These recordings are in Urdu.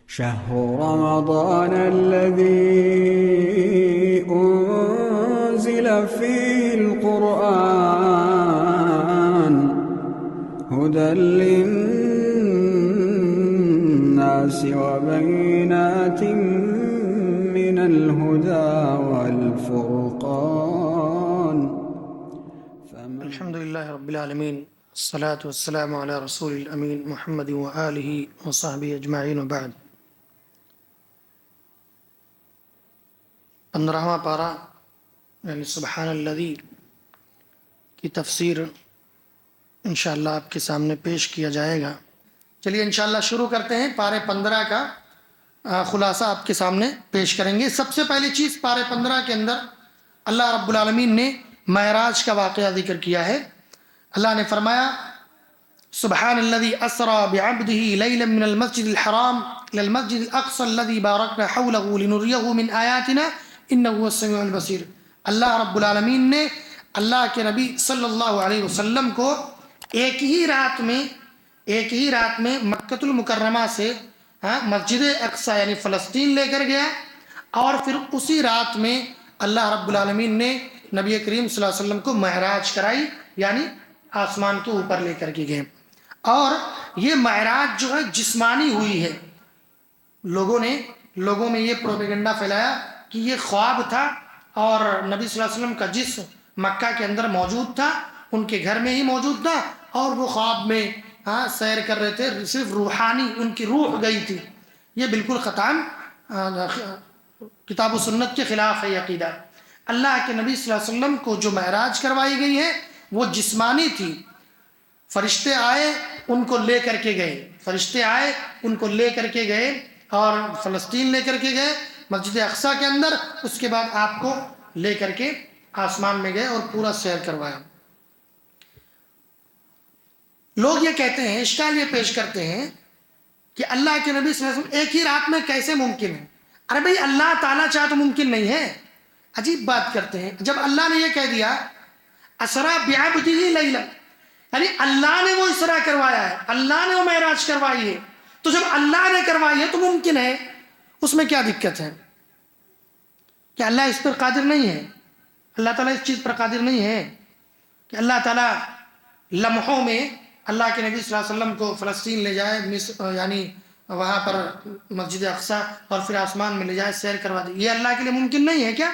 شهر رمضان الذي أنزل فيه القرآن هدى للناس وبينات من الهدى والفرقان. الحمد لله رب العالمين، الصلاة والسلام على رسول الأمين محمد وآله وصحبه أجمعين وبعد. 15واں پارہ یعنی سبحان الذی کی تفسیر انشاءاللہ آپ کے سامنے پیش کیا جائے گا. چلیے انشاءاللہ شروع کرتے ہیں. پارے 15 کا خلاصہ آپ کے سامنے پیش کریں گے. سب سے پہلی چیز پارے 15 کے اندر اللہ رب العالمین نے معراج کا واقعہ ذکر کیا ہے. اللہ نے فرمایا سبحان الذی اسرا بعبدہ لیلا من المسجد الحرام الى المسجد الاقصى الذي بارکنا حولہ لنریہ من آیاتنا انہ هو السمیع البصیر. اللہ رب العالمین نے اللہ کے نبی صلی اللہ علیہ وسلم کو ایک ہی رات میں مکۃ المکرمہ سے مسجد اقصی یعنی فلسطین لے کر گیا، اور پھر اسی رات میں اللہ رب العالمین نے نبی کریم صلی اللہ علیہ وسلم کو معراج کرائی، یعنی آسمان کے اوپر لے کر کے گئے. اور یہ معراج جو ہے جسمانی ہوئی ہے. لوگوں میں یہ پروپیگنڈا پھیلایا کہ یہ خواب تھا اور نبی صلی اللہ علیہ وسلم کا جسم مکہ کے اندر موجود تھا، ان کے گھر میں ہی موجود تھا، اور وہ خواب میں سیر کر رہے تھے، صرف روحانی ان کی روح گئی تھی. یہ بالکل خطا کتاب و سنت کے خلاف ہے عقیدہ. اللہ کے نبی صلی اللہ علیہ وسلم کو جو معراج کروائی گئی ہے وہ جسمانی تھی. فرشتے آئے ان کو لے کر کے گئے اور فلسطین لے کر کے گئے مسجد اقصی کے اندر. اس کے بعد آپ کو لے کر کے آسمان میں گئے اور پورا سیر کروایا. لوگ یہ کہتے ہیں، اشکال یہ پیش کرتے ہیں کہ اللہ کے نبی صلی اللہ علیہ وسلم ایک ہی رات میں کیسے ممکن ہے؟ ارے بھائی اللہ تعالیٰ چاہے تو ممکن نہیں ہے. عجیب بات کرتے ہیں. جب اللہ نے یہ کہہ دیا اسرا بعبدہ لیلا، یعنی اللہ نے وہ اسرا کروایا ہے، اللہ نے وہ معراج کروائی ہے، تو جب اللہ نے کروائی ہے تو ممکن ہے. اس میں کیا دقت ہے؟ کہ اللہ اس پر قادر نہیں ہے؟ اللہ تعالیٰ اس چیز پر قادر نہیں ہے کہ اللہ تعالیٰ لمحوں میں اللہ کے نبی صلی اللہ علیہ وسلم کو فلسطین لے جائے، یعنی وہاں پر مسجد اقصی، اور پھر آسمان میں لے جائے، سیر کروا دے؟ یہ اللہ کے لیے ممکن نہیں ہے کیا؟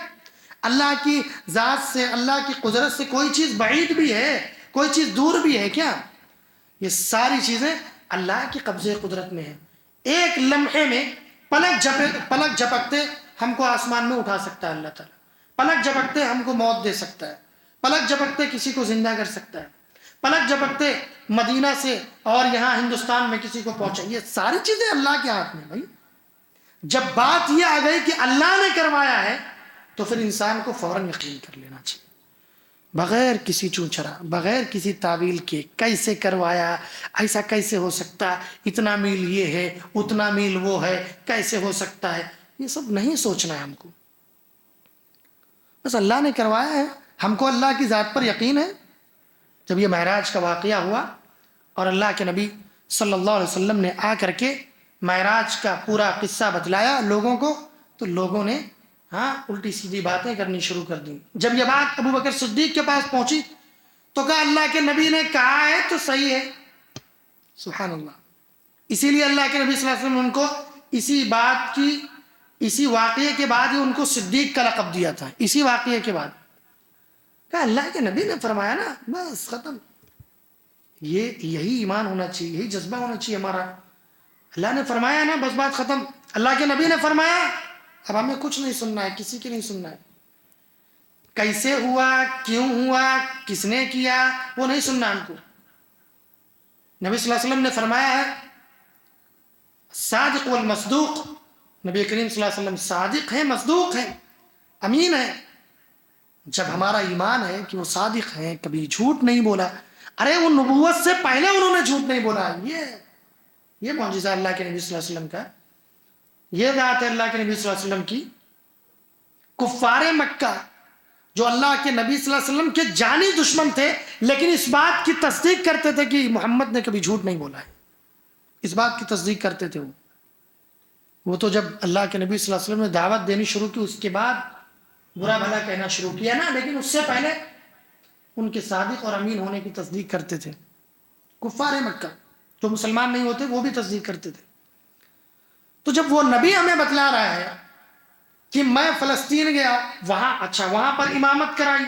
اللہ کی ذات سے، اللہ کی قدرت سے کوئی چیز بعید بھی ہے، کوئی چیز دور بھی ہے کیا؟ یہ ساری چیزیں اللہ کی قبضے قدرت میں ہیں. ایک لمحے میں پلک جھپکتے ہم کو آسمان میں اٹھا سکتا ہے اللہ تعالیٰ. پلک جھپکتے ہم کو موت دے سکتا ہے. پلک جھپکتے کسی کو زندہ کر سکتا ہے. پلک جھپکتے مدینہ سے اور یہاں ہندوستان میں کسی کو پہنچا. یہ ساری چیزیں اللہ کے ہاتھ میں. بھائی جب بات یہ آ گئی کہ اللہ نے کروایا ہے تو پھر انسان کو فوراً یقین کر لینا چاہیے، بغیر کسی چونچرا، بغیر کسی تعویل کے. کیسے کروایا؟ ایسا کیسے ہو سکتا؟ اتنا میل یہ ہے، اتنا میل وہ ہے، کیسے ہو سکتا ہے؟ یہ سب نہیں سوچنا ہے ہم کو. بس اللہ نے کروایا ہے، ہم کو اللہ کی ذات پر یقین ہے. جب یہ معراج کا واقعہ ہوا اور اللہ کے نبی صلی اللہ علیہ وسلم نے آ کر کے معراج کا پورا قصہ بتلایا لوگوں کو، تو لوگوں نے الٹی سیدھی باتیں کرنی شروع کر دی. جب یہ بات ابو بکر صدیق کے پاس پہنچی تو کہا اللہ کے نبی نے کہا ہے تو صحیح ہے. سبحان اللہ. اسی لیے اللہ کے نبی صلی اللہ علیہ وسلم نے ان کو اسی واقعے کے بعد ہی ان کو صدیق کا لقب دیا تھا. اسی واقعے کے بعد کہا اللہ کے نبی نے فرمایا نا، بس ختم. یہی ایمان ہونا چاہیے، یہی جذبہ ہونا چاہیے ہمارا. اللہ نے فرمایا نا، بس بات ختم. اللہ کے نبی نے فرمایا، اب ہمیں کچھ نہیں سننا ہے، کسی کی نہیں سننا ہے. کیسے ہوا، کیوں ہوا، کس نے کیا، وہ نہیں سننا ہم کو. نبی صلی اللہ علیہ وسلم نے فرمایا ہے صادق والمصدوق. نبی کریم صلی اللہ علیہ وسلم صادق ہے، مصدوق ہے، امین ہے. جب ہمارا ایمان ہے کہ وہ صادق ہیں، کبھی جھوٹ نہیں بولا. ارے وہ نبوت سے پہلے انہوں نے جھوٹ نہیں بولا. یہ معجزہ اللہ کے نبی صلی اللہ علیہ وسلم کا، یہ ذات ہے اللہ کے نبی صلی اللہ علیہ وسلم کی. کفار مکہ جو اللہ کے نبی صلی اللہ علیہ وسلم کے جانی دشمن تھے، لیکن اس بات کی تصدیق کرتے تھے کہ محمد نے کبھی جھوٹ نہیں بولا ہے. اس بات کی تصدیق کرتے تھے وہ. وہ تو جب اللہ کے نبی صلی اللہ علیہ وسلم نے دعوت دینی شروع کی اس کے بعد برا بھلا کہنا شروع کیا نا، لیکن اس سے پہلے ان کے صادق اور امین ہونے کی تصدیق کرتے تھے کفار مکہ، جو مسلمان نہیں ہوتے وہ بھی تصدیق کرتے تھے۔ تو جب وہ نبی ہمیں بتلا رہا ہے کہ میں فلسطین گیا، وہاں اچھا وہاں پر امامت کرائی،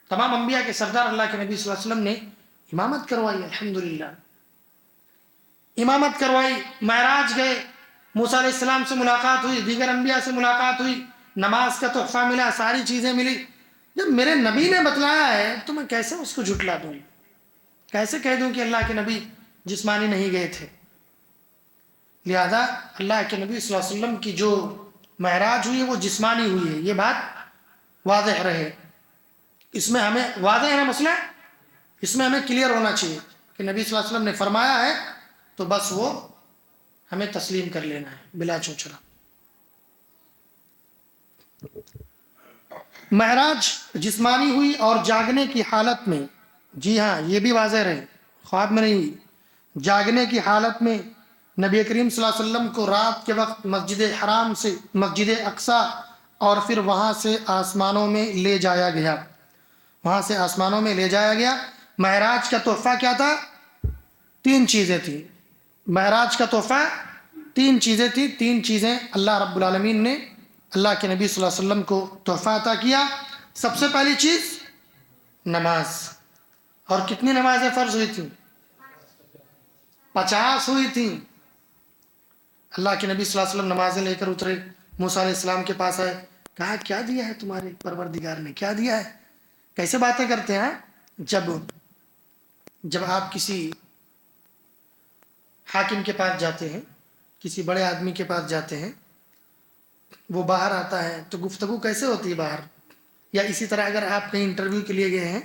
تمام انبیاء کے سردار اللہ کے نبی صلی اللہ علیہ وسلم نے امامت کروائی، الحمدللہ امامت کروائی، معراج گئے، موسیٰ علیہ السلام سے ملاقات ہوئی، دیگر انبیاء سے ملاقات ہوئی، نماز کا تحفہ ملا، ساری چیزیں ملی۔ جب میرے نبی نے بتلایا ہے تو میں کیسے اس کو جھٹلا دوں، کیسے کہہ دوں کہ اللہ کے نبی جسمانی نہیں گئے تھے؟ لہذا اللہ کے نبی صلی اللہ علیہ وسلم کی جو معراج ہوئی ہے وہ جسمانی ہوئی ہے، یہ بات واضح رہے۔ اس میں ہمیں واضح ہے نا مسئلہ، اس میں ہمیں کلیئر ہونا چاہیے کہ نبی صلی اللہ علیہ وسلم نے فرمایا ہے تو بس وہ ہمیں تسلیم کر لینا ہے بلا چوچلا۔ معراج جسمانی ہوئی اور جاگنے کی حالت میں، جی ہاں یہ بھی واضح رہے، خواب میں نہیں ہوئی، جاگنے کی حالت میں نبی کریم صلی اللہ علیہ وسلم کو رات کے وقت مسجد حرام سے مسجد اقصی اور پھر وہاں سے آسمانوں میں لے جایا گیا، وہاں سے آسمانوں میں لے جایا گیا۔ معراج کا تحفہ کیا تھا؟ 3 چیزیں تھیں۔ معراج کا تحفہ 3 چیزیں تھیں، 3 چیزیں اللہ رب العالمین نے اللہ کے نبی صلی اللہ علیہ وسلم کو تحفہ عطا کیا۔ سب سے پہلی چیز نماز، اور کتنی نمازیں فرض ہوئی تھیں؟ 50 ہوئی تھیں۔ اللہ کے نبی صلی اللہ علیہ وسلم نمازیں لے کر اترے، موسیٰ علیہ السلام کے پاس آئے، کہا کیا دیا ہے تمہارے پروردگار نے، کیا دیا ہے؟ کیسے باتیں کرتے ہیں؟ جب آپ کسی حاکم کے پاس جاتے ہیں، کسی بڑے آدمی کے پاس جاتے ہیں، وہ باہر آتا ہے تو گفتگو کیسے ہوتی ہے باہر؟ یا اسی طرح اگر آپ کہیں انٹرویو کے لیے گئے ہیں،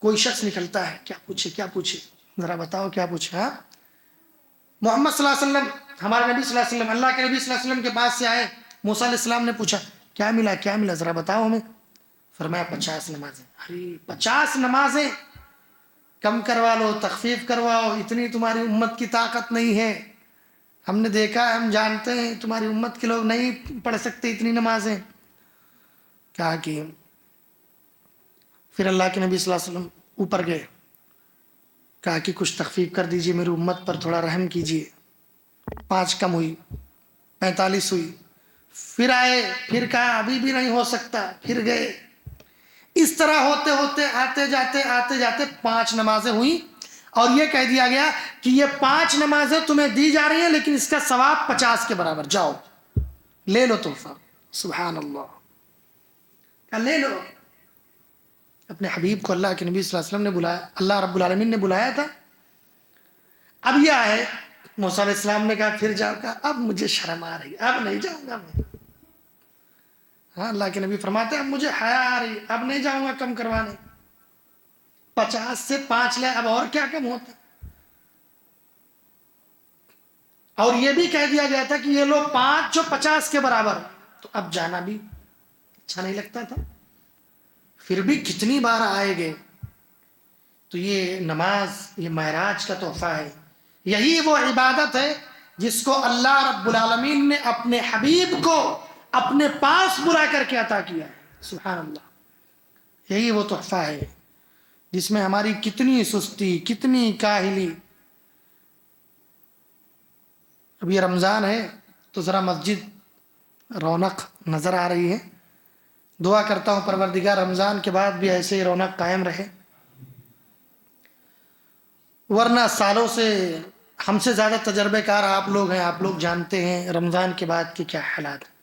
کوئی شخص نکلتا ہے، کیا پوچھے کیا پوچھے، ذرا بتاؤ کیا پوچھے؟ ہاں، محمد صلی اللہ علیہ وسلم، ہمارے نبی صلی اللہ علیہ وسلم، اللہ کے نبی صلی اللہ علیہ وسلم کے پاس سے آئے، موسیٰ علیہ السلام نے پوچھا کیا ملا کیا ملا، ذرا بتاؤ ہمیں۔ فرمایا 50 نمازیں۔ ارے 50 نمازیں کم کروا لو، تخفیف کرواؤ، اتنی تمہاری امت کی طاقت نہیں ہے، ہم نے دیکھا ہے، ہم جانتے ہیں تمہاری امت کے لوگ نہیں پڑھ سکتے اتنی نمازیں۔ کہا کہ پھر اللہ کے نبی صلی اللہ علیہ وسلم اوپر گئے، کہا کہ کچھ تخفیف کر دیجئے، میری امت پر تھوڑا رحم کیجئے۔ 5 کم ہوئی، 45 ہوئی، پھر آئے، پھر کہا ابھی بھی نہیں ہو سکتا، پھر گئے۔ اس طرح ہوتے ہوتے آتے جاتے 5 نمازیں ہوئی، اور یہ کہہ دیا گیا کہ یہ 5 نمازیں تمہیں دی جا رہی ہیں، لیکن اس کا ثواب 50 کے برابر، جاؤ لے لو تحفہ۔ سبحان اللہ، کہا لے لو۔ اپنے حبیب کو اللہ کے نبی صلی اللہ علیہ وسلم نے بلایا، اللہ رب العالمین نے بلایا تھا۔ اب یہ آئے، موسیٰ علیہ السلام نے کہا پھر جاؤ، کہا اب مجھے شرم آ رہی، اب نہیں جاؤں گا میں۔ ہاں، اللہ کے نبی فرماتے ہیں اب مجھے حیا آ رہی، اب نہیں جاؤں گا کم کروانے۔ 50 سے 5 لے، اب اور کیا کم ہوتا۔ اور یہ بھی کہہ دیا گیا تھا کہ یہ لوگ 5 جو 50 کے برابر، تو اب جانا بھی اچھا نہیں لگتا تھا، پھر بھی کتنی بار آئے گئے۔ تو یہ نماز، یہ معراج کا تحفہ ہے، یہی وہ عبادت ہے جس کو اللہ رب العالمین نے اپنے حبیب کو اپنے پاس بلا کر کے عطا کیا ہے۔ سبحان اللہ، یہی وہ تحفہ ہے جس میں ہماری کتنی سستی، کتنی کاہلی۔ اب یہ رمضان ہے تو ذرا مسجد رونق نظر آ رہی ہے، دعا کرتا ہوں پروردگار رمضان کے بعد بھی ایسے ہی رونق قائم رہے، ورنہ سالوں سے ہم سے زیادہ تجربے کار آپ لوگ ہیں، آپ لوگ جانتے ہیں رمضان کے بعد کے کیا حالات ہیں۔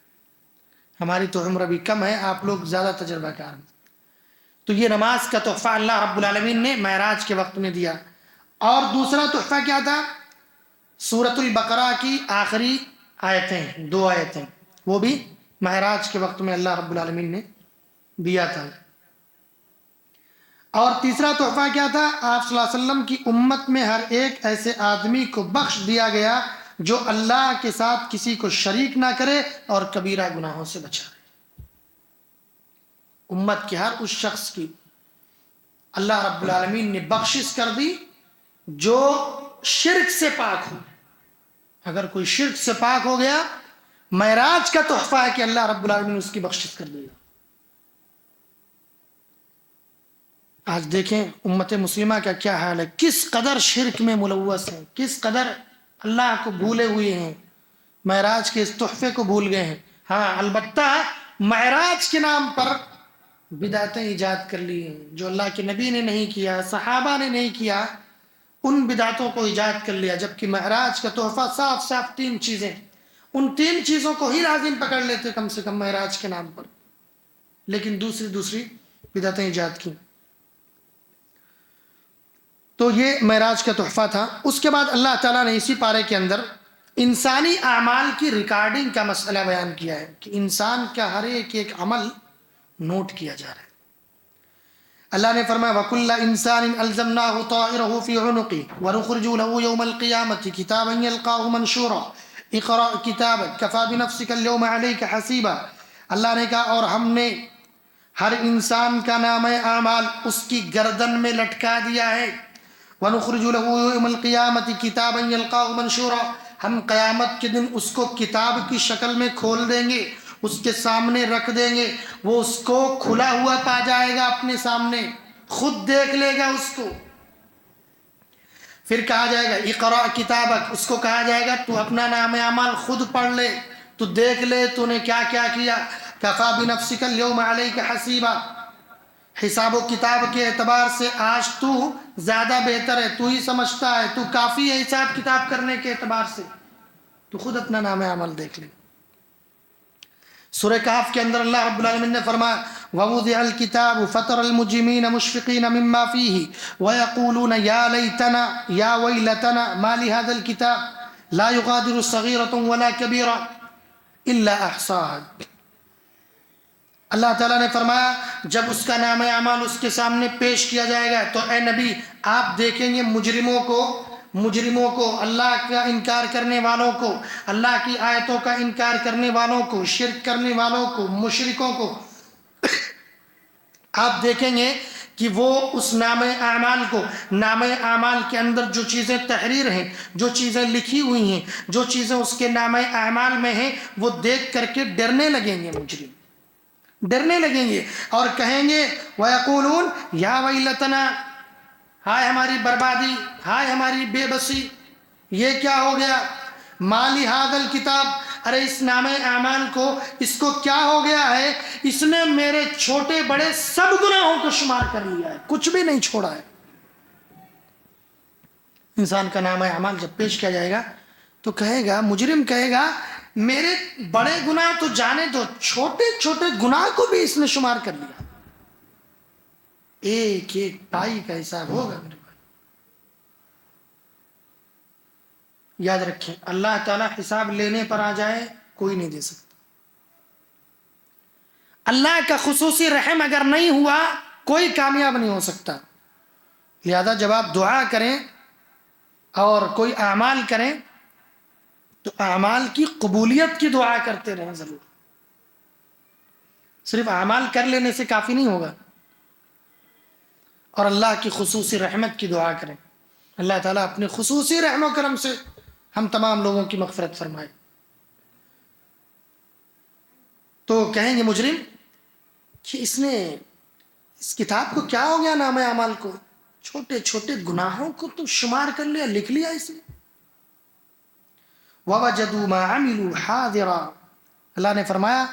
ہماری تو عمر بھی کم ہے، آپ لوگ زیادہ تجربہ کار ہیں۔ تو یہ نماز کا تحفہ اللہ رب العالمین نے معراج کے وقت میں دیا۔ اور دوسرا تحفہ کیا تھا؟ سورۃ البقرہ کی آخری آیتیں، 2 آیتیں، وہ بھی معراج کے وقت میں اللہ رب العالمین نے دیا تھا۔ اور تیسرا تحفہ کیا تھا؟ آپ صلی اللہ علیہ وسلم کی امت میں ہر ایک ایسے آدمی کو بخش دیا گیا جو اللہ کے ساتھ کسی کو شریک نہ کرے اور کبیرہ گناہوں سے بچا رہے۔ امت کے ہر اس شخص کی اللہ رب العالمین نے بخشش کر دی جو شرک سے پاک ہو اگر کوئی شرک سے پاک ہو گیا، معراج کا تحفہ ہے کہ اللہ رب العالمین اس کی بخشش کر دے گا۔ آج دیکھیں امت مسلمہ کا کیا حال ہے، کس قدر شرک میں ملوث ہیں، کس قدر اللہ کو بھولے ہوئے ہیں، معراج کے اس تحفے کو بھول گئے ہیں۔ ہاں البتہ معراج کے نام پر بدعتیں ایجاد کر لی ہیں، جو اللہ کے نبی نے نہیں کیا، صحابہ نے نہیں کیا، ان بدعتوں کو ایجاد کر لیا، جبکہ معراج کا تحفہ صاف صاف 3 چیزیں، ان 3 چیزوں کو ہی لازم پکڑ لیتے کم سے کم معراج کے نام پر، لیکن دوسری بدعتیں ایجاد کی۔ تو یہ معراج کا تحفہ تھا۔ اس کے بعد اللہ تعالیٰ نے اسی پارے کے اندر انسانی اعمال کی ریکارڈنگ کا مسئلہ بیان کیا ہے کہ انسان کا ہر ایک عمل نوٹ کیا جا رہا ہے۔ اللہ نے فرمایا وَكُلَّ إِنسَانٍ أَلْزَمْنَاهُ طَائِرَهُ فِي عُنُقِهِ وَنُخْرِجُ لَهُ يَوْمَ الْقِيَامَةِ كِتَابًا يَلْقَاهُ مَنشُورًا اقرأ كِتَابَكَ كَفَى بِنَفْسِكَ الْيَوْمَ عَلَيْكَ حَسِيبًا۔ اللہ نے کہا اور ہم نے ہر انسان کا نام اعمال اس کی گردن میں لٹکا دیا ہے۔ وَنُخْرِجُ لَهُ يَوْمَ الْقِيَامَةِ كِتَابًا يَلْقَاهُ مَنشُورًا، ہم قیامت کے دن اس کو کتاب کی شکل میں کھول دیں گے، اس کے سامنے رکھ دیں گے، وہ اس کو کھلا ہوا پا جائے گا، اپنے سامنے خود دیکھ لے گا اس کو۔ پھر کہا جائے گا اقرأ کتابک، اس کو کہا جائے گا تو اپنا نام اعمال خود پڑھ لے، تو دیکھ لے تو نے کیا کیا کیا۔ کفا بنفسک اليوم علیک حسیبا، حساب و کتاب کے اعتبار سے آج تو زیادہ بہتر ہے، تو ہی سمجھتا ہے، تو کافی ہے حساب کتاب کرنے کے اعتبار سے، تو خود اپنا نام عمل دیکھ لے۔ سورہ کہف کے اندر اللہ رب العالمین نے فرمایا وَوُضِعَ الْكِتَابُ فَتَرَى الْمُجْرِمِينَ مُشْفِقِينَ مِمَّا فِيهِ وَيَقُولُونَ يَا لَيْتَنَا يَا وَيْلَتَنَا مَا لِهَذَا الْكِتَابِ لَا يُغَادِرُ صَغِيرَةً وَلَا كَبِيرَةً إِلَّا أَحْصَاهَا۔ اللہ تعالیٰ نے فرمایا جب اس کا نام اعمال اس کے سامنے پیش کیا جائے گا تو اے نبی آپ دیکھیں گے مجرموں کو، اللہ کا انکار کرنے والوں کو، اللہ کی آیتوں کا انکار کرنے والوں کو، شرک کرنے والوں کو، مشرکوں کو، آپ دیکھیں گے کہ وہ اس نام اعمال کو، نام اعمال کے اندر جو چیزیں تحریر ہیں، جو چیزیں لکھی ہوئی ہیں، جو چیزیں اس کے نام اعمال میں ہیں، وہ دیکھ کر کے ڈرنے لگیں گے، مجرم ڈرنے لگیں گے اور کہیں گے وَيَقُولُونَ يَا وَيْلَتَنَا، ہائے ہماری بربادی، ہائے ہماری بے بسی، یہ کیا ہو گیا، مَا لِهَذَا الْكِتَابِ، ارے اس نام اعمال کو، اس کو کیا ہو گیا ہے، اس نے میرے چھوٹے بڑے سب گناہوں کو شمار کر لیا ہے، کچھ بھی نہیں چھوڑا ہے۔ انسان کا نام اعمال جب پیش کیا جائے گا تو کہے گا، مجرم کہے گا میرے بڑے گناہ تو جانے دو، چھوٹے چھوٹے گناہ کو بھی اس نے شمار کر لیا، ایک ایک پائی کا حساب ہوگا میرے بھائی۔ یاد رکھیں اللہ تعالیٰ حساب لینے پر آ جائے کوئی نہیں دے سکتا، اللہ کا خصوصی رحم اگر نہیں ہوا کوئی کامیاب نہیں ہو سکتا۔ لہذا جب آپ دعا کریں اور کوئی اعمال کریں تو اعمال کی قبولیت کی دعا کرتے رہیں ضرور، صرف اعمال کر لینے سے کافی نہیں ہوگا، اور اللہ کی خصوصی رحمت کی دعا کریں، اللہ تعالیٰ اپنے خصوصی رحم و کرم سے ہم تمام لوگوں کی مغفرت فرمائے۔ تو کہیں گے مجرم کہ اس نے اس کتاب کو کیا ہو گیا، نام اعمال کو، چھوٹے چھوٹے گناہوں کو تو شمار کر لیا، لکھ لیا اس نے۔ وَوَجَدُوا مَا عَمِلُوا حَاضِرًا، اللہ نے فرمایا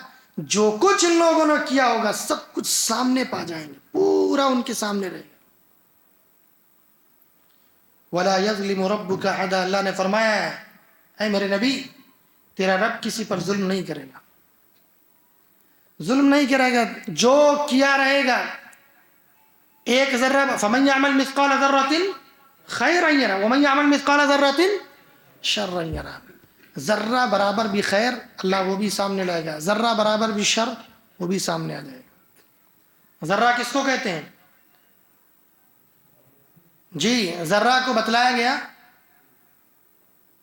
جو کچھ ان لوگوں نے کیا ہوگا سب کچھ سامنے پا جائیں گے، پورا ان کے سامنے رہے گا۔ وَلَا يَظْلِمُ رَبُّكَ أَحَدًا، اللہ نے فرمایا اے میرے نبی تیرا رب کسی پر ظلم نہیں کرے گا، ظلم نہیں کرے گا، جو کیا رہے گا ایک ذرہ، فَمَنْ يَعْمَلْ مِثْقَالَ ذَرَّةٍ خَيْرًا يَرَهُ وَمَنْ يَعْمَلْ مِثْقَالَ ذَرَّةٍ شَرًّا يَرَهُ، ذرہ برابر بھی خیر اللہ وہ بھی سامنے لائے گا، ذرہ برابر بھی شر وہ بھی سامنے آ جائے گا۔ ذرہ کس کو کہتے ہیں؟ جی ذرہ کو بتلایا گیا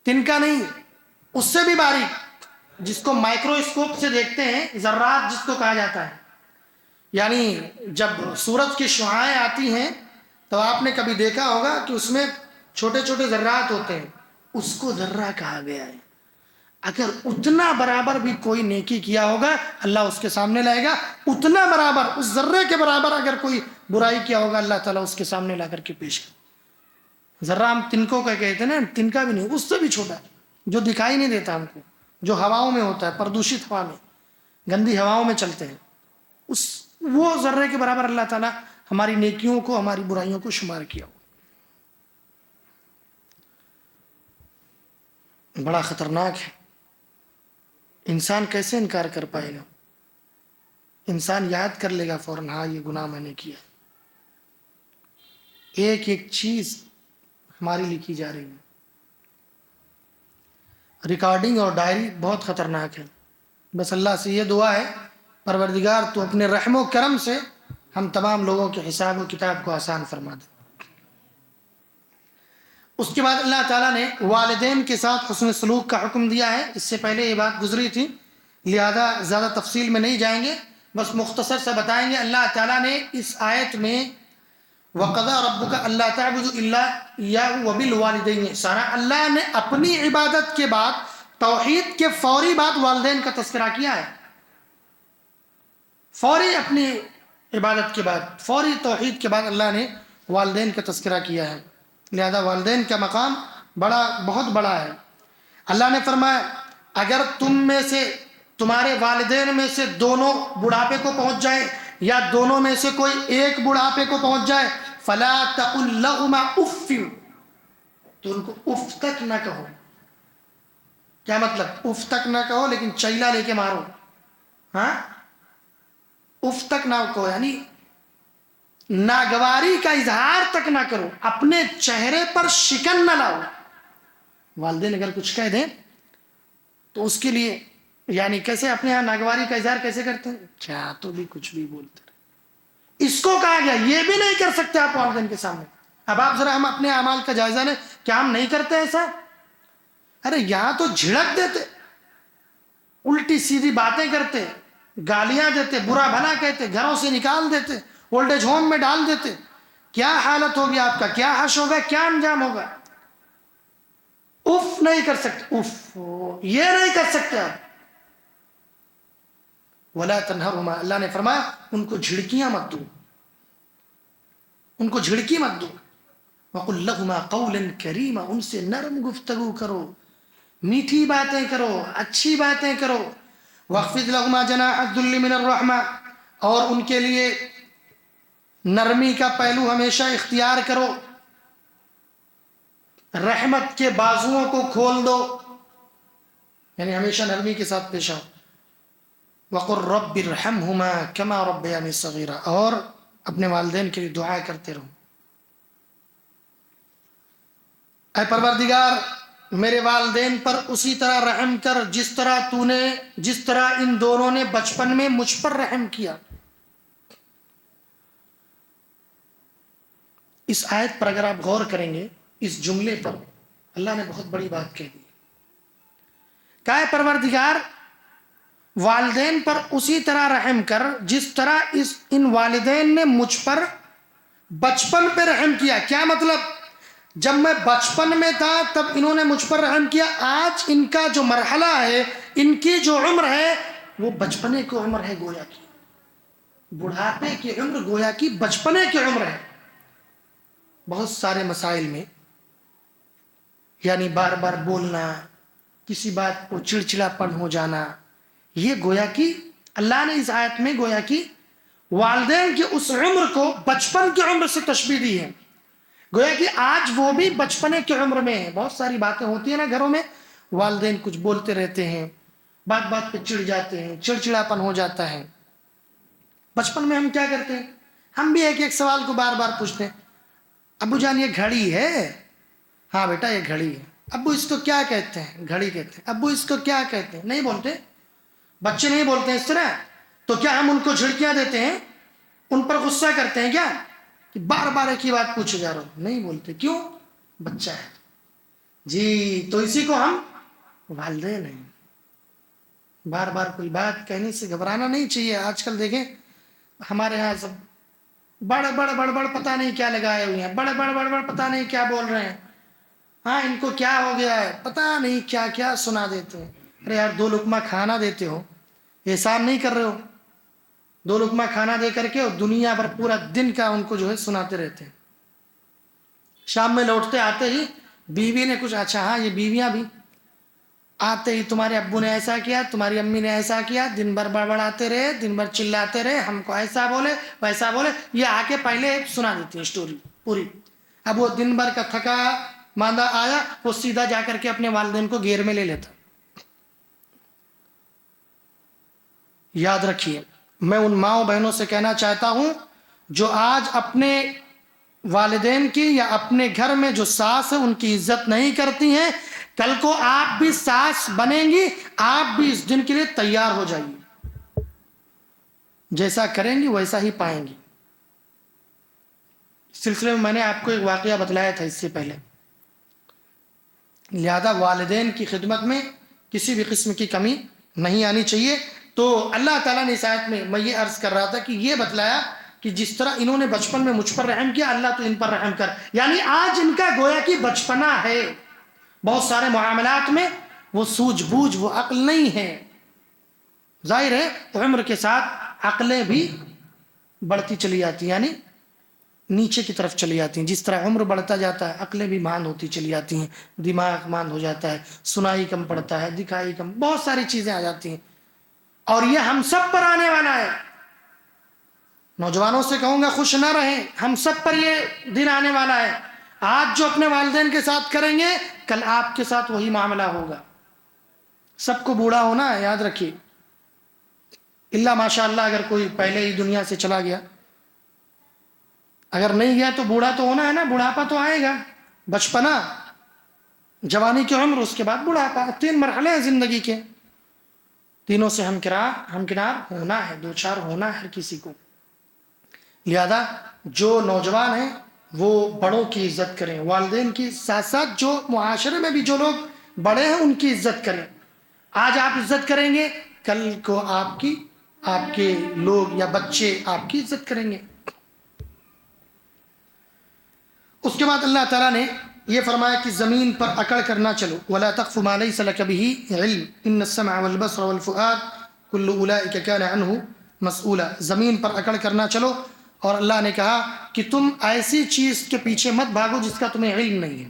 تنکا نہیں، اس سے بھی باریک، جس کو مائکروسکوپ سے دیکھتے ہیں، ذرات جس کو کہا جاتا ہے، یعنی جب سورج کی شعاعیں آتی ہیں تو آپ نے کبھی دیکھا ہوگا کہ اس میں چھوٹے چھوٹے ذرات ہوتے ہیں، اس کو ذرہ کہا گیا ہے. اگر اتنا برابر بھی کوئی نیکی کیا ہوگا اللہ اس کے سامنے لائے گا، اتنا برابر، اس ذرے کے برابر اگر کوئی برائی کیا ہوگا اللہ تعالیٰ اس کے سامنے لا کر کے پیش کر. ذرہ ہم تنکوں کا کہتے ہیں نا، تنکا بھی نہیں، اس سے بھی چھوٹا، جو دکھائی نہیں دیتا ہم کو، جو ہواؤں میں ہوتا ہے، پردوشت ہوا میں، گندی ہواؤں میں چلتے ہیں، اس وہ ذرے کے برابر اللہ تعالیٰ ہماری نیکیوں کو، ہماری برائیوں کو شمار کیا ہو. بڑا خطرناک ہے. انسان کیسے انکار کر پائے گا؟ انسان یاد کر لے گا فوراً، ہاں یہ گناہ میں نے کیا. ایک ایک چیز ہماری لکھی جا رہی ہے. ریکارڈنگ اور ڈائری بہت خطرناک ہے. بس اللہ سے یہ دعا ہے، پروردگار تو اپنے رحم و کرم سے ہم تمام لوگوں کے حساب و کتاب کو آسان فرما دے. اس کے بعد اللہ تعالیٰ نے والدین کے ساتھ حسن سلوک کا حکم دیا ہے. اس سے پہلے یہ بات گزری تھی، لہذا زیادہ تفصیل میں نہیں جائیں گے، بس مختصر سے بتائیں گے. اللہ تعالیٰ نے اس آیت میں وَقَضَىٰ رَبُّكَ أَلَّا تَعْبُدُوا إِلَّا إِيَّاهُ وَبِالْوَالِدَيْنِ إِحْسَانًا. اللہ نے اپنی عبادت کے بعد، توحید کے فوری بعد والدین کا تذکرہ کیا ہے. فوری اپنی عبادت کے بعد، فوری توحید کے بعد اللہ نے والدین کا تذکرہ کیا ہے. لہذا والدین کا مقام بہت بڑا ہے. اللہ نے فرمایا اگر تم میں سے، تمہارے والدین میں سے دونوں بڑھاپے کو پہنچ جائیں، یا دونوں میں سے کوئی ایک بڑھاپے کو پہنچ جائے، فلا تقل لهما اف، تو ان کو اف تک نہ کہو. کیا مطلب؟ اف تک نہ کہو لیکن چیلا لے کے مارو. ہاں، اف تک نہ کہو یعنی ناگواری کا اظہار تک نہ کرو، اپنے چہرے پر شکن نہ لاؤ. والدین اگر کچھ کہہ دیں تو اس کے لیے یعنی کیسے اپنے یہاں ناگواری کا اظہار کیسے کرتے ہیں؟ کیا تو بھی کچھ بھی بولتے رہے. اس کو کہا گیا یہ بھی نہیں کر سکتے آپ والدین کے سامنے. اب آپ ذرا ہم اپنے اعمال کا جائزہ لیں، کیا ہم نہیں کرتے ایسا؟ ارے یہاں تو جھڑک دیتے، الٹی سیدھی باتیں کرتے، گالیاں دیتے، برا بھلا کہتے، گھروں سے نکال دیتے، اولڈ ایج ہوم میں ڈال دیتے. کیا حالت ہوگی آپ کا، کیا حش ہوگا، کیا انجام ہوگا. اف نہیں کر سکتے، اف یہ نہیں کر سکتے آپ. ولا تنہرہما، اللہ نے فرمایا ان کو جھڑکیاں مت دو، ان کو جھڑکی مت دو. وقل لہما قولا کریما، ان سے نرم گفتگو کرو، میٹھی باتیں کرو، اچھی باتیں کرو. واخفض لهما جناح الذل من الرحمہ، اور ان کے لیے نرمی کا پہلو ہمیشہ اختیار کرو، رحمت کے بازوؤں کو کھول دو، یعنی ہمیشہ نرمی کے ساتھ پیش آؤ. وقل رب ارحمہما کما ربیانی صغیرا، اور اپنے والدین کے لیے دعا کرتے رہو، اے پروردگار میرے والدین پر اسی طرح رحم کر جس طرح ان دونوں نے بچپن میں مجھ پر رحم کیا. اس آیت پر اگر آپ غور کریں گے، اس جملے پر اللہ نے بہت بڑی بات کہہ دی. کہا ہے پروردگار والدین پر اسی طرح رحم کر جس طرح ان والدین نے مجھ پر بچپن پہ رحم کیا. کیا مطلب؟ جب میں بچپن میں تھا تب انہوں نے مجھ پر رحم کیا، آج ان کا جو مرحلہ ہے، ان کی جو عمر ہے وہ بچپنے کی عمر ہے، گویا کی بڑھاپے کی عمر گویا کی بچپنے کی عمر ہے. بہت سارے مسائل میں یعنی بار بار بولنا، کسی بات کو چڑچڑا پن ہو جانا، یہ گویا کی اللہ نے اس آیت میں گویا کی والدین کی اس عمر کو بچپن کی عمر سے تشبیہ دی ہے. گویا کہ آج وہ بھی بچپنے کی عمر میں ہیں. بہت ساری باتیں ہوتی ہیں نا گھروں میں، والدین کچھ بولتے رہتے ہیں، بات بات پہ چڑ جاتے ہیں، چڑچڑاپن ہو جاتا ہے. بچپن میں ہم کیا کرتے ہیں؟ ہم بھی ایک ایک سوال کو بار بار پوچھتے ہیں، ابو جان یہ گھڑی ہے؟ ہاں بیٹا یہ گھڑی ہے. ابو اس کو کیا کہتے ہیں؟ گھڑی کہتے ہیں. ابو اس کو کیا کہتے ہیں؟ نہیں بولتے، بچے نہیں بولتے اس طرح. تو کیا ہم ان کو جھڑکیاں دیتے ہیں، ان پر غصہ کرتے ہیں کیا کہ بار بار ایک ہی بات پوچھے جا رہا ہوں؟ نہیں بولتے. کیوں؟ بچہ ہے جی. تو اسی کو ہم والدین ہیں. بار بار کوئی بات کہنے سے گھبرانا نہیں چاہیے. آج کل دیکھیں ہمارے ہاں سب بڑے پتہ نہیں کیا لگائے ہوئے ہیں، بڑے پتہ نہیں کیا بول رہے ہیں. ہاں ان کو کیا ہو گیا ہے پتہ نہیں کیا کیا سنا دیتے ہیں. ارے یار 2 لقمہ کھانا دیتے ہو، احسان نہیں کر رہے ہو. 2 لقمہ کھانا دے کر کے اور دنیا بھر پورا دن کا ان کو جو ہے سناتے رہتے ہیں. شام میں لوٹتے آتے ہی بیوی نے کچھ، اچھا ہاں یہ بیویاں بھی آتے ہی تمہارے ابو نے ایسا کیا، تمہاری امی نے ایسا کیا، دن بھر بڑبڑاتے رہے، دن بھر چلاتے رہے، ہم کو ایسا بولے ویسا بولے. یہ آ کے پہلے سنا دیتی ہیں اسٹوری پوری. اب وہ دن بھر کا تھکا ماندہ آیا، وہ سیدھا جا کر کے اپنے والدین کو گھیر میں لے لیتا. یاد رکھیے، میں ان ماؤں بہنوں سے کہنا چاہتا ہوں جو آج اپنے والدین کی یا اپنے گھر میں جو ساس ہے ان کی عزت نہیں کرتی ہیں، کل کو آپ بھی ساس بنیں گی، آپ بھی اس دن کے لیے تیار ہو جائیے. جیسا کریں گی ویسا ہی پائیں گی. اس سلسلے میں نے آپ کو ایک واقعہ بتلایا تھا اس سے پہلے. لہذا والدین کی خدمت میں کسی بھی قسم کی کمی نہیں آنی چاہیے. تو اللہ تعالیٰ نے اس آیت میں یہ عرض کر رہا تھا کہ یہ بتلایا کہ جس طرح انہوں نے بچپن میں مجھ پر رحم کیا، اللہ تو ان پر رحم کر. یعنی آج ان کا گویا کہ بچپنا ہے، بہت سارے معاملات میں وہ سوجھ بوجھ، وہ عقل نہیں ہے. ظاہر ہے عمر کے ساتھ عقلیں بھی بڑھتی چلی جاتی ہیں، یعنی نیچے کی طرف چلی جاتی ہیں. جس طرح عمر بڑھتا جاتا ہے عقلیں بھی ماند ہوتی چلی جاتی ہیں، دماغ ماند ہو جاتا ہے، سنائی کم پڑتا ہے، دکھائی کم، بہت ساری چیزیں آ جاتی ہیں. اور یہ ہم سب پر آنے والا ہے. نوجوانوں سے کہوں گا خوش نہ رہیں، ہم سب پر یہ دن آنے والا ہے. آج جو اپنے والدین کے ساتھ کریں گے کل آپ کے ساتھ وہی معاملہ ہوگا. سب کو بوڑھا ہونا ہے، یاد رکھیے. اللہ ماشاء اللہ اگر کوئی پہلے ہی دنیا سے چلا گیا، اگر نہیں گیا تو بوڑھا تو ہونا ہے نا. بڑھاپا تو آئے گا، بچپنا، جوانی کی عمر، اس کے بعد بڑھاپا. 3 مرحلے ہیں زندگی کے، تینوں سے ہمکنار ہونا ہے، 2-4 ہونا ہے ہر کسی کو. لہذا جو نوجوان ہیں وہ بڑوں کی عزت کریں، والدین کی ساتھ ساتھ جو معاشرے میں بھی جو لوگ بڑے ہیں ان کی عزت کریں. آج آپ عزت کریں گے کل کو آپ کے لوگ یا بچے آپ کی عزت کریں گے. اس کے بعد اللہ تعالیٰ نے یہ فرمایا کہ زمین پر اکڑ کر نہ چلو. وَلَا تَقْفُ مَا لَيْسَ لَكَ بِهِ عِلْمٌ إِنَّ السَّمْعَ وَالْبَصَرَ وَالْفُؤَادَ كُلُّ أُولَئِكَ كَانَ عَنْهُ مسئولا. زمین پر اکڑ کر نہ چلو. اور اللہ نے کہا کہ تم ایسی چیز کے پیچھے مت بھاگو جس کا تمہیں علم نہیں ہے.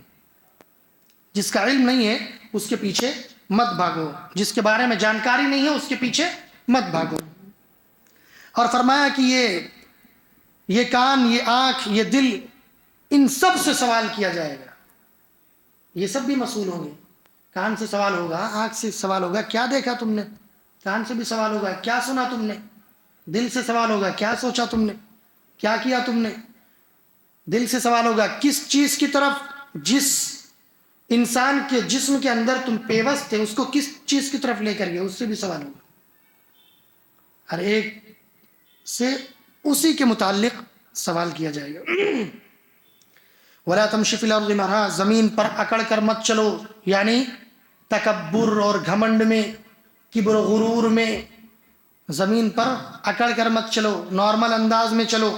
جس کا علم نہیں ہے اس کے پیچھے مت بھاگو، جس کے بارے میں جانکاری نہیں ہے اس کے پیچھے مت بھاگو. اور فرمایا کہ یہ کان، یہ آنکھ، یہ دل، ان سب سے سوال کیا جائے گا. یہ سب بھی مسئول ہوں گے. کان سے سوال ہوگا، آنکھ سے سوال ہوگا کیا دیکھا تم نے، کان سے بھی سوال ہوگا کیا سنا تم نے. دل سے سوال ہوگا کیا سوچا تم نے، کیا کیا تم نے. دل سے سوال ہوگا کس چیز کی طرف، جس انسان کے جسم کے اندر تم پیوست تھے اس کو کس چیز کی طرف لے کر گئے، اس سے بھی سوال ہوگا. ہر ایک سے اسی کے متعلق سوال کیا جائے گا. وَلَا تَمْشِ فِي الْأَرْضِ مَرْحًا. زمین پر اکڑ کر مت چلو، یعنی تکبر اور گھمنڈ میں، کبر و غرور میں. زمین پر اکڑ کر مت چلو، نارمل انداز میں چلو.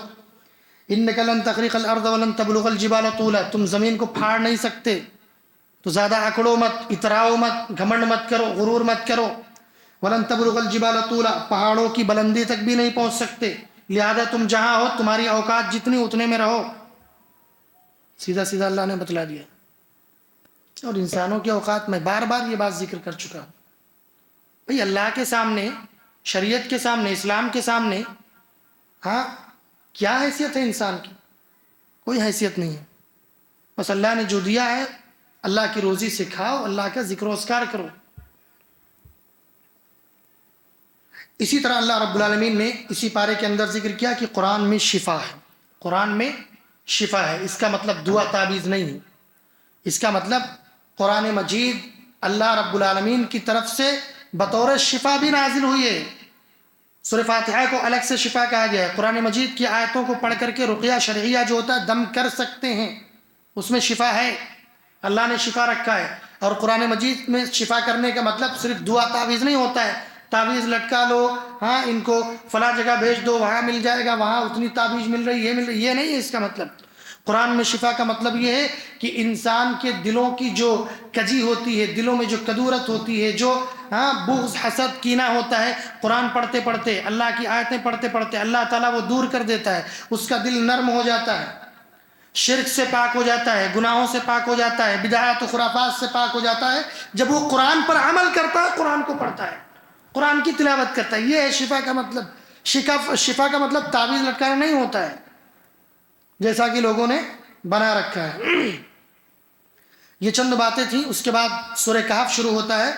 إِنَّكَ لَن تَخْرِقَ الْأَرْضَ وَلَن تَبْلُغَ الْجِبَالَ طُولًا. تم زمین کو پھاڑ نہیں سکتے تو زیادہ اکڑو مت، اتراؤ مت، گھمنڈ مت کرو، غرور مت کرو. وَلَن تَبْلُغَ الْجِبَالَ طُولًا. پہاڑوں کی بلندی تک بھی نہیں پہنچ سکتے. لہذا تم جہاں ہو تمہاری اوقات جتنی اتنے میں رہو. سیدھا سیدھا اللہ نے بتلا دیا. اور انسانوں کے اوقات میں بار بار یہ بات ذکر کر چکا ہوں. بھئی اللہ کے سامنے، شریعت کے سامنے، اسلام کے سامنے ہاں کیا حیثیت ہے انسان کی؟ کوئی حیثیت نہیں ہے. بس اللہ نے جو دیا ہے اللہ کی روزی سے کھاؤ، اللہ کا ذکر و اذکار کرو. اسی طرح اللہ رب العالمین نے اسی پارے کے اندر ذکر کیا کہ قرآن میں شفا ہے. قرآن میں شفا ہے. اس کا مطلب دعا تعویذ نہیں ہے. اس کا مطلب قرآن مجید اللہ رب العالمین کی طرف سے بطور شفا بھی نازل ہوئی ہے. سورہ فاتحہ کو الگ سے شفا کہا گیا ہے. قرآن مجید کی آیتوں کو پڑھ کر کے رقیہ شرعیہ جو ہوتا ہے دم کر سکتے ہیں، اس میں شفا ہے. اللہ نے شفا رکھا ہے. اور قرآن مجید میں شفا کرنے کا مطلب صرف دعا تعویذ نہیں ہوتا ہے. تعویذ لٹکا لو، ہاں ان کو فلاں جگہ بھیج دو، وہاں مل جائے گا، وہاں اتنی تعویذ مل رہی، یہ مل رہی، یہ نہیں ہے اس کا مطلب. قرآن میں شفا کا مطلب یہ ہے کہ انسان کے دلوں کی جو کجی ہوتی ہے، دلوں میں جو کدورت ہوتی ہے، جو بغض حسد کینہ ہوتا ہے، قرآن پڑھتے پڑھتے، اللہ کی آیتیں پڑھتے پڑھتے اللہ تعالیٰ وہ دور کر دیتا ہے، اس کا دل نرم ہو جاتا ہے، شرک سے پاک ہو جاتا ہے، گناہوں سے پاک ہو جاتا ہے، بدعات و خرافات سے پاک ہو جاتا ہے جب وہ قرآن پر عمل کرتا ہے، قرآن کو پڑھتا ہے، قرآن کی تلاوت کرتا ہے۔ یہ ہے شفا کا مطلب۔ شفا کا مطلب تعویذ لٹکانا نہیں ہوتا ہے جیسا کہ لوگوں نے بنا رکھا ہے۔ یہ چند باتیں تھیں۔ اس کے بعد سورہ کہف شروع ہوتا ہے۔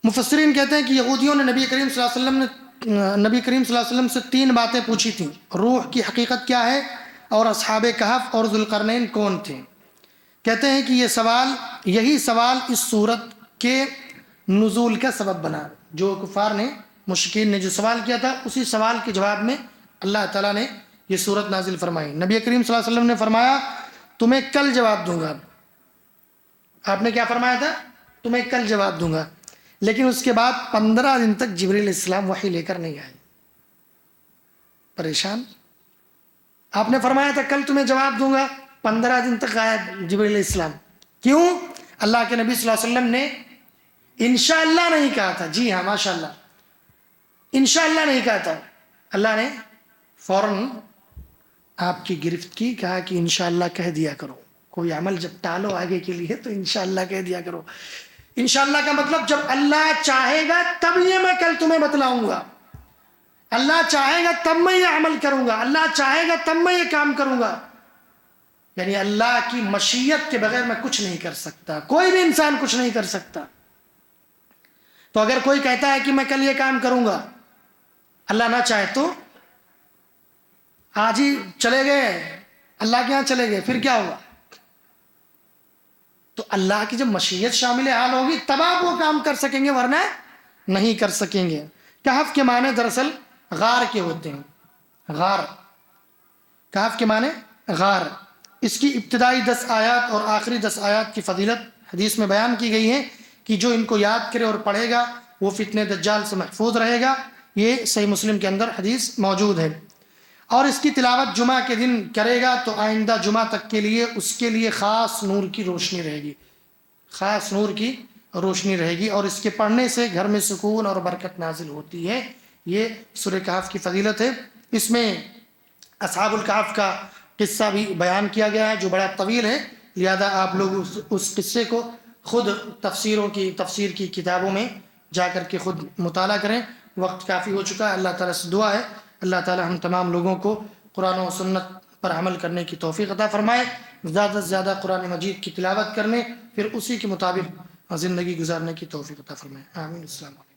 مفسرین کہتے ہیں کہ یہودیوں نے نبی کریم صلی اللہ علیہ وسلم سے 3 باتیں پوچھی تھیں۔ روح کی حقیقت کیا ہے، اور اصحاب کہف اور ذوالقرنین کون تھے۔ کہتے ہیں کہ یہی سوال اس سورت کے نزول کا سبب بنا۔ جو کفار نے، مشرکین نے جو سوال کیا تھا، اسی سوال کے جواب میں اللہ تعالیٰ نے یہ سورت نازل فرمائی۔ نبی کریم صلی اللہ علیہ وسلم نے فرمایا تمہیں کل جواب دوں گا۔ آپ نے کیا فرمایا تھا؟ تمہیں کل جواب دوں گا۔ لیکن اس کے بعد 15 دن تک جبریل علیہ السلام وحی لے کر نہیں آئے۔ پریشان۔ آپ نے فرمایا تھا کل تمہیں جواب دوں گا، 15 دن تک غائب جبریل علیہ السلام۔ کیوں؟ اللہ کے نبی صلی اللہ علیہ وسلم نے انشاءاللہ نہیں کہا تھا۔ جی ہاں، ماشاءاللہ، انشاءاللہ نہیں کہا تھا۔ اللہ نے فوراً آپ کی گرفت کی، کہا کہ انشاءاللہ کہہ دیا کرو۔ کوئی عمل جب ٹالو آگے کے لیے تو انشاءاللہ کہہ دیا کرو۔ انشاءاللہ کا مطلب جب اللہ چاہے گا تب یہ میں کل تمہیں بتلاؤں گا، اللہ چاہے گا تب میں یہ عمل کروں گا، اللہ چاہے گا تب میں یہ کام کروں گا۔ یعنی اللہ کی مشیت کے بغیر میں کچھ نہیں کر سکتا، کوئی بھی انسان کچھ نہیں کر سکتا۔ تو اگر کوئی کہتا ہے کہ میں کل یہ کام کروں گا، اللہ نہ چاہے تو آج ہی چلے گئے، اللہ کے یہاں چلے گئے، پھر کیا ہوگا؟ تو اللہ کی جب مشیت شامل حال ہوگی تب آپ وہ کام کر سکیں گے، ورنہ نہیں کر سکیں گے۔ کہف کے معنی دراصل غار کے ہوتے ہیں۔ غار، کہف کے معنی غار۔ اس کی ابتدائی 10 آیات اور آخری 10 آیات کی فضیلت حدیث میں بیان کی گئی ہے کہ جو ان کو یاد کرے اور پڑھے گا وہ فتنہ دجال سے محفوظ رہے گا۔ یہ صحیح مسلم کے اندر حدیث موجود ہے۔ اور اس کی تلاوت جمعہ کے دن کرے گا تو آئندہ جمعہ تک کے لیے اس کے لیے خاص نور کی روشنی رہے گی، خاص نور کی روشنی رہے گی، اور اس کے پڑھنے سے گھر میں سکون اور برکت نازل ہوتی ہے۔ یہ سورہ کہف کی فضیلت ہے۔ اس میں اصحاب الکہف کا قصہ بھی بیان کیا گیا ہے جو بڑا طویل ہے، لہذا آپ لوگ اس قصے کو خود تفسیر کی کتابوں میں جا کر کے خود مطالعہ کریں۔ وقت کافی ہو چکا ہے۔ اللہ تعالیٰ سے دعا ہے اللہ تعالیٰ ہم تمام لوگوں کو قرآن و سنت پر عمل کرنے کی توفیق عطا فرمائے، زیادہ سے زیادہ قرآن مجید کی تلاوت کرنے، پھر اسی کے مطابق زندگی گزارنے کی توفیق عطا فرمائے۔ آمین۔ السلام علیکم۔